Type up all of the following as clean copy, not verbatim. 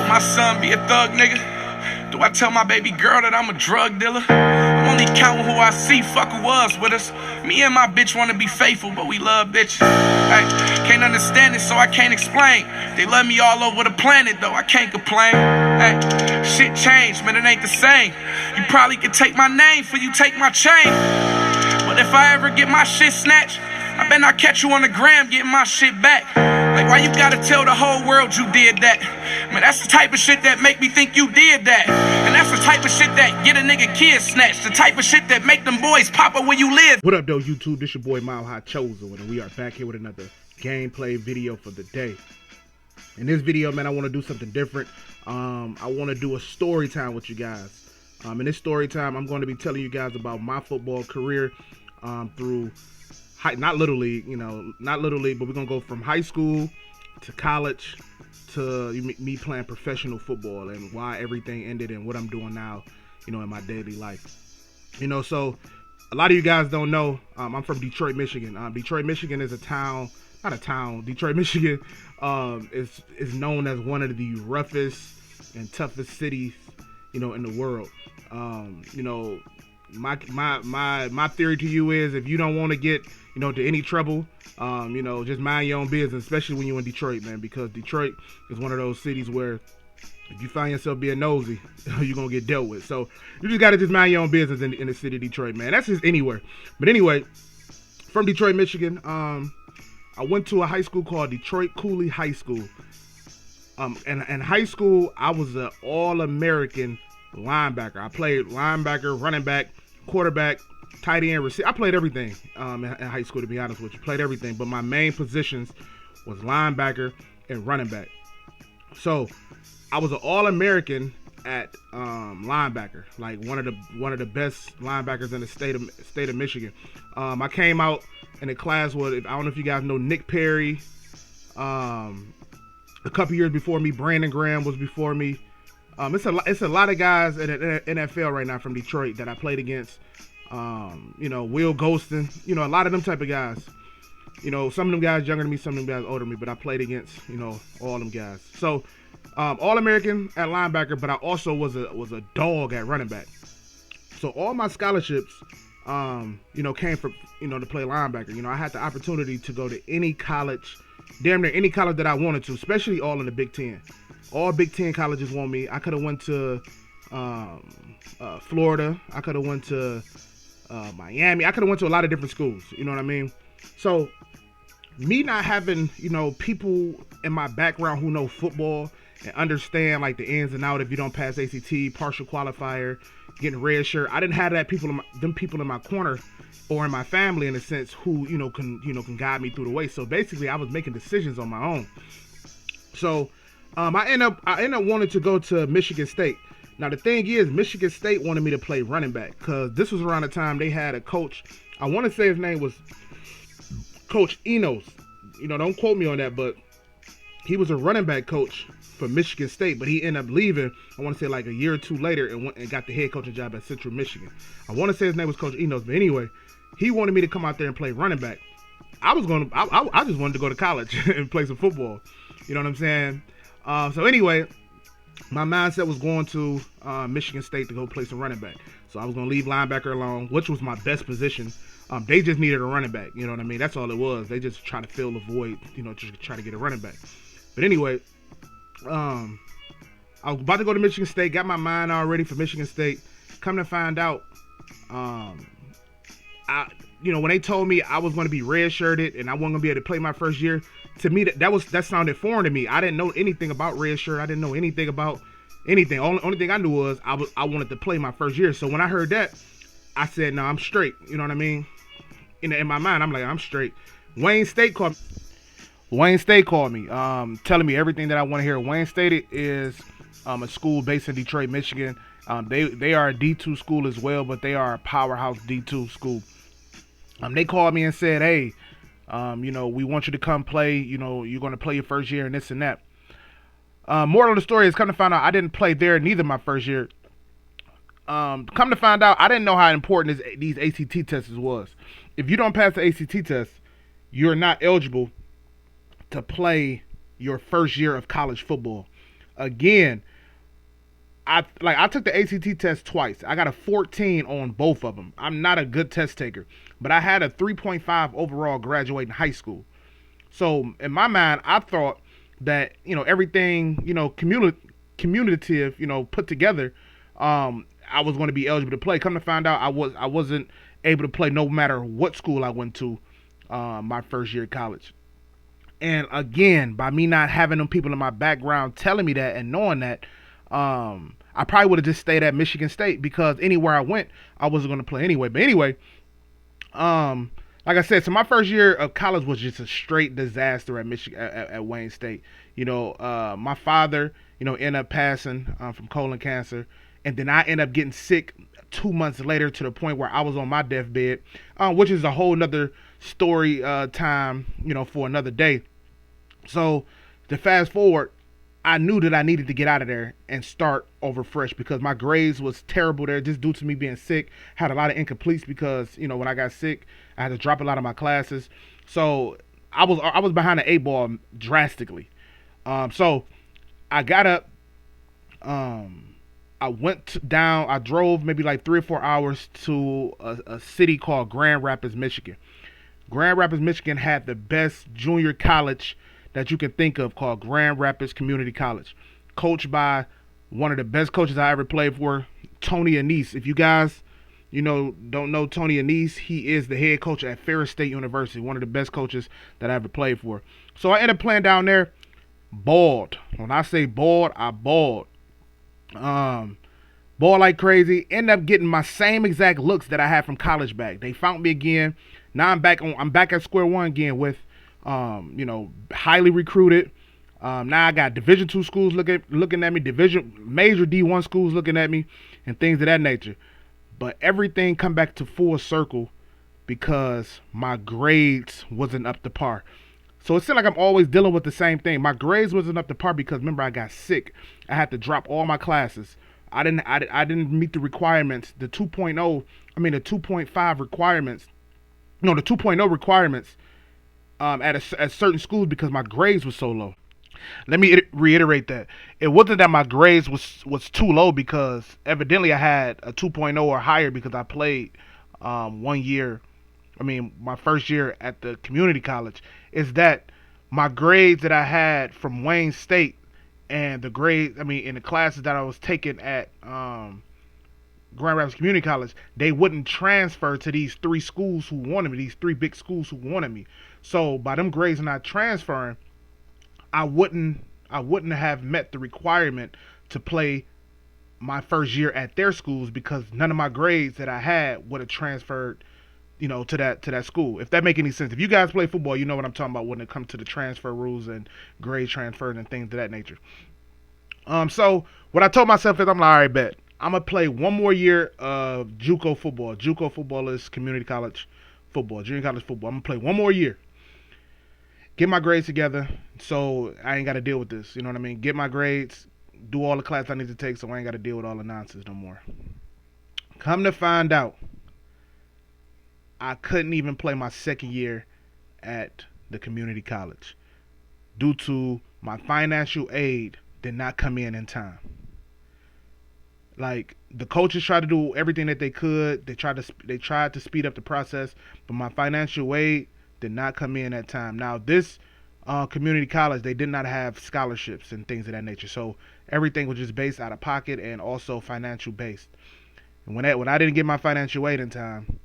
My son be a thug nigga. Do I tell my baby girl that I'm a drug dealer? I'm only counting who I see, fuck who was with us. Me and my bitch wanna be faithful, but we love bitches. Hey, can't understand it, so I can't explain. They love me all over the planet, though I can't complain. Hey, shit changed, man, it ain't the same. You probably could take my name for you take my chain. But if I ever get my shit snatched, I bet not catch you on the gram getting my shit back. Like, why you gotta tell the whole world you did that? Man, that's the type of shit that make me think you did that. And that's the type of shit that get a nigga kid snatched. The type of shit that make them boys pop up where you live. What up, though, YouTube? This your boy, Mile High Chosen, and we are back here with another gameplay video for the day. In this video, man, I want to do something different. I want to do a story time with you guys. In this story time, I'm going to be telling you guys about my football career through not Little League, not Little League, but we're going to go from high school to college to me playing professional football and why everything ended and what I'm doing now, in my daily life. So a lot of you guys don't know, I'm from Detroit, Michigan. Detroit, Michigan is Detroit, Michigan is known as one of the roughest and toughest cities, in the world. My theory to you is, if you don't want to get to any trouble, just mind your own business, especially when you're in Detroit, man, because Detroit is one of those cities where if you find yourself being nosy, you're going to get dealt with. So you just got to just mind your own business in the city of Detroit, man. That's just anywhere. But anyway, from Detroit, Michigan, I went to a high school called Detroit Cooley High School. In high school, I was an all-American linebacker. I played linebacker, running back, quarterback, tight end, receiver. I played everything in high school, to be honest with you. Played everything, but my main positions was linebacker and running back. So I was an all-American at linebacker, like one of the best linebackers in the state of Michigan. I came out in a class with, I don't know if you guys know Nick Perry. A couple years before me, Brandon Graham was before me. It's a lot of guys in the NFL right now from Detroit that I played against. Will Golston, a lot of them type of guys. Some of them guys younger than me, some of them guys older than me, but I played against, all them guys. So, all-American at linebacker, but I also was a dog at running back. So all my scholarships, came from, to play linebacker. I had the opportunity to go to any college, damn near any college that I wanted to, especially all in the Big Ten. All Big Ten colleges want me. I could have went to Florida. I could have went to Miami. I could have went to a lot of different schools. You know what I mean? So me not having, people in my background who know football and understand like the ins and outs, if you don't pass ACT, partial qualifier, getting red shirt. I didn't have them people in my corner or in my family, in a sense, who can guide me through the way. So basically, I was making decisions on my own. So I end up wanting to go to Michigan State. Now the thing is, Michigan State wanted me to play running back, because this was around the time they had a coach. I want to say his name was Coach Enos. Don't quote me on that, but he was a running back coach for Michigan State, but he ended up leaving, I want to say like a year or two later, and went and got the head coaching job at Central Michigan. I want to say his name was Coach Enos, but anyway, he wanted me to come out there and play running back. I just wanted to go to college and play some football. You know what I'm saying? So anyway, my mindset was going to Michigan State to go play some running back. So I was going to leave linebacker alone, which was my best position. They just needed a running back. You know what I mean? That's all it was. They just trying to fill the void, just try to get a running back. But anyway, I was about to go to Michigan State, got my mind all ready for Michigan State. Come to find out, when they told me I was going to be red-shirted and I wasn't going to be able to play my first year, to me, that sounded foreign to me. I didn't know anything about red shirt. I didn't know anything about anything. Only thing I knew was I wanted to play my first year. So when I heard that, I said, no, I'm straight. You know what I mean? In my mind, I'm like, I'm straight. Wayne State called me, telling me everything that I want to hear. Wayne State is a school based in Detroit, Michigan. They are a D2 school as well, but they are a powerhouse D2 school. They called me and said, hey, we want you to come play. You're going to play your first year and this and that. Moral of the story is, come to find out, I didn't play there neither my first year. Come to find out, I didn't know how important these ACT tests was. If you don't pass the ACT test, you're not eligible to play your first year of college football. again, I took the ACT test twice. I got a 14 on both of them. I'm not a good test taker, but I had a 3.5 overall graduating high school. So in my mind, I thought that everything communicative put together, I was going to be eligible to play. Come to find out, I wasn't able to play no matter what school I went to my first year of college. And again, by me not having them people in my background telling me that and knowing that, I probably would have just stayed at Michigan State, because anywhere I went, I wasn't going to play anyway. But anyway, like I said, so my first year of college was just a straight disaster at Michigan at Wayne State. My father, ended up passing from colon cancer, and then I ended up getting sick 2 months later to the point where I was on my deathbed, which is a whole nother story time, for another day. So to fast forward, I knew that I needed to get out of there and start over fresh, because my grades was terrible there just due to me being sick. Had a lot of incompletes because, when I got sick, I had to drop a lot of my classes. So I was behind the 8 ball drastically. So I got up, I went down, I drove maybe like 3 or 4 hours to a city called Grand Rapids, Michigan. Grand Rapids, Michigan had the best junior college that you can think of, called Grand Rapids Community College, coached by one of the best coaches I ever played for, Tony Anise. If you guys, don't know Tony Anise, he is the head coach at Ferris State University, one of the best coaches that I ever played for. So I ended up playing down there, balled. When I say balled, I balled. Ball like crazy. Ended up getting my same exact looks that I had from college back. They found me again. Now I'm back at square one again with highly recruited. Now I got Division II schools looking at me, major D1 schools looking at me, and things of that nature. But everything come back to full circle because my grades wasn't up to par. So it seemed like I'm always dealing with the same thing. My grades wasn't up to par because, remember, I got sick. I had to drop all my classes. I didn't meet the requirements, the 2.5 requirements. No, the 2.0 requirements at certain schools because my grades were so low. Let me reiterate that. It wasn't that my grades was too low, because evidently I had a 2.0 or higher because I played 1 year. My first year at the community college. Is that my grades that I had from Wayne State and the grades, in the classes that I was taking at Grand Rapids Community College, they wouldn't transfer to these 3 schools who wanted me, these 3 big schools who wanted me. So by them grades not transferring, I wouldn't have met the requirement to play my first year at their schools, because none of my grades that I had would have transferred, to that school. If that make any sense. If you guys play football, you know what I'm talking about when it comes to the transfer rules and grade transfer and things of that nature. So what I told myself is, I'm like, all right, bet. I'm gonna play 1 more year of JUCO football. JUCO football is community college football, junior college football. I'm gonna play 1 more year. Get my grades together so I ain't got to deal with this. You know what I mean? Get my grades, do all the classes I need to take so I ain't got to deal with all the nonsense no more. Come to find out, I couldn't even play my second year at the community college due to my financial aid did not come in time. Like, the coaches tried to do everything that they could. They tried to speed up the process, but my financial aid did not come in at time. Now, this community college, they did not have scholarships and things of that nature. So everything was just based out of pocket and also financial based. And when I didn't get my financial aid in time,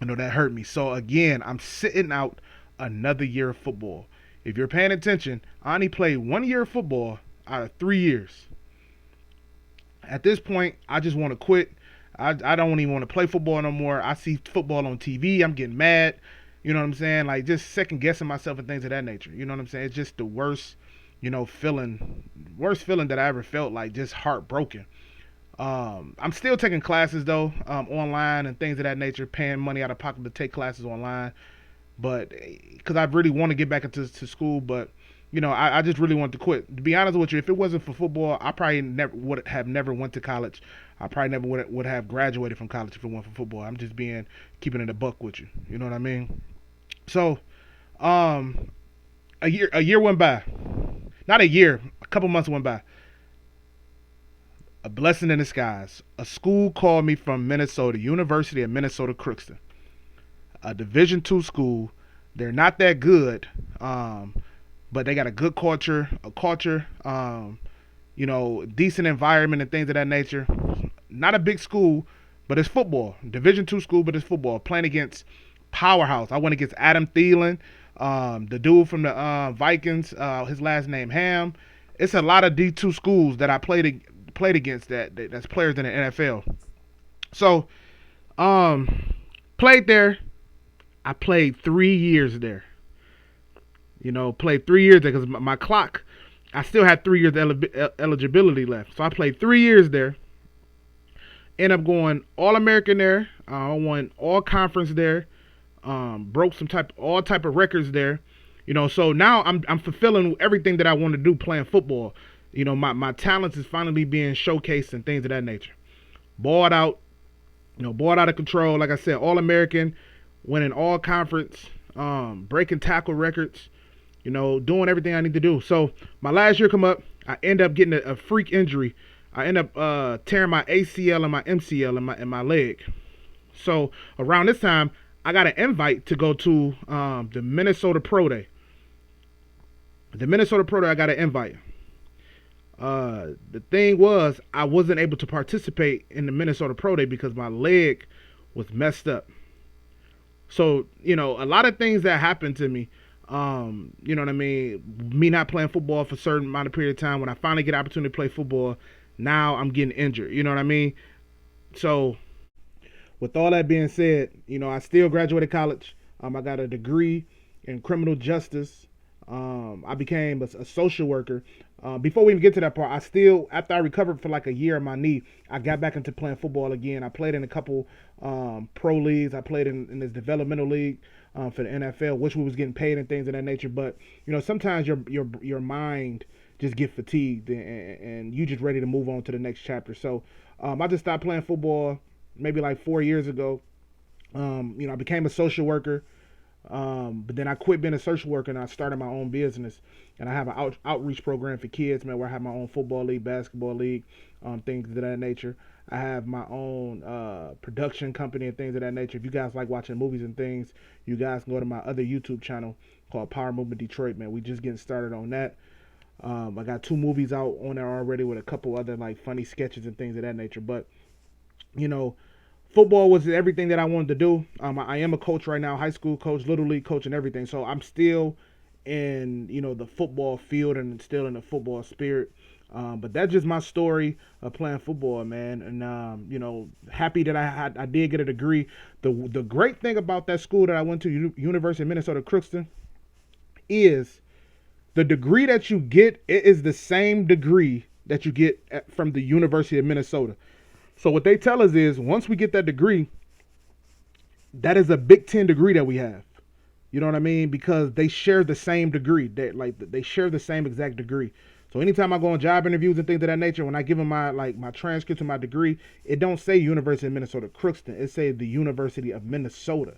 that hurt me. So again, I'm sitting out another year of football. If you're paying attention, I only played 1 year of football out of 3 years. At this point, I just want to quit. I don't even want to play football no more. I see football on TV. I'm getting mad. You know what I'm saying? Like, just second guessing myself and things of that nature. You know what I'm saying? It's just the worst feeling that I ever felt, like just heartbroken. I'm still taking classes though, online and things of that nature, paying money out of pocket to take classes online. But because I really want to get back into school, but I just really want to quit. To be honest with you, if it wasn't for football, I probably would have never went to college. I probably never would have graduated from college if it wasn't for football. I'm just keeping it a buck with you. You know what I mean? So, a year went by. Not a year, couple months went by. A blessing in disguise. A school called me from Minnesota, University of Minnesota Crookston, a Division II school. They're not that good, but they got a good culture, decent environment and things of that nature. Not a big school, but it's football. Division II school, but it's football. Playing against powerhouse. I went against Adam Thielen, the dude from the Vikings. His last name Ham. It's a lot of D2 schools that I played against that's players in the NFL. So, played there. I played 3 years there. Played 3 years there because my clock, I still had 3 years eligibility left. So I played 3 years there. Ended up going All-American there. I won all conference there. Broke all type of records there. So now I'm fulfilling everything that I want to do playing football. My talents is finally being showcased and things of that nature. Balled out of control. Like I said, All-American, winning all conference, breaking tackle records, doing everything I need to do. So my last year come up, I end up getting a freak injury. I end up tearing my ACL and my MCL in my leg. So around this time, I got an invite to go to the Minnesota Pro Day. The Minnesota Pro Day, I got an invite. The thing was, I wasn't able to participate in the Minnesota Pro Day because my leg was messed up. So, a lot of things that happened to me, you know what I mean? Me not playing football for a certain amount of period of time. When I finally get an opportunity to play football, now I'm getting injured. You know what I mean? So, with all that being said, I still graduated college. I got a degree in criminal justice. I became a social worker. Before we even get to that part, after I recovered for like a year of my knee, I got back into playing football again. I played in a couple pro leagues. I played in this developmental league for the NFL, which we was getting paid and things of that nature. But sometimes your mind just get fatigued and you just ready to move on to the next chapter. So I just stopped playing football maybe like 4 years ago. I became a social worker. But then I quit being a social worker and I started my own business. And I have an outreach program for kids, man, where I have my own football league, basketball league, things of that nature. I have my own production company and things of that nature. If you guys like watching movies and things, you guys can go to my other YouTube channel called Power Movement Detroit, man. We just getting started on that. I got 2 movies out on there already with a couple other like funny sketches and things of that nature. But, football was everything that I wanted to do. I am a coach right now, high school coach, little league coach, and everything. So I'm still in, the football field and still in the football spirit. But that's just my story of playing football, man. And happy that I did get a degree. The great thing about that school that I went to, University of Minnesota Crookston, is the degree that you get. It is the same degree that you get from the University of Minnesota. So what they tell us is once we get that degree, that is a Big Ten degree that we have. You know what I mean? Because they share the same degree. They share the same exact degree. So anytime I go on job interviews and things of that nature, when I give them my transcript to my degree, it don't say University of Minnesota Crookston. It says the University of Minnesota.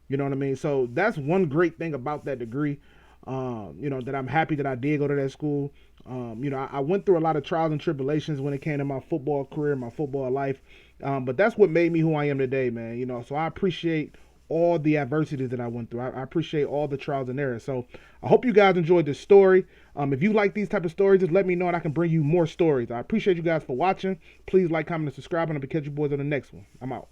You know what I mean? So that's one great thing about that degree. That I'm happy that I did go to that school. I went through a lot of trials and tribulations when it came to my football career, my football life. But that's what made me who I am today, man. So I appreciate all the adversities that I went through. I appreciate all the trials and errors. So I hope you guys enjoyed this story. If you like these type of stories, just let me know and I can bring you more stories. I appreciate you guys for watching. Please like, comment, and subscribe, and I'll catch you boys on the next one. I'm out.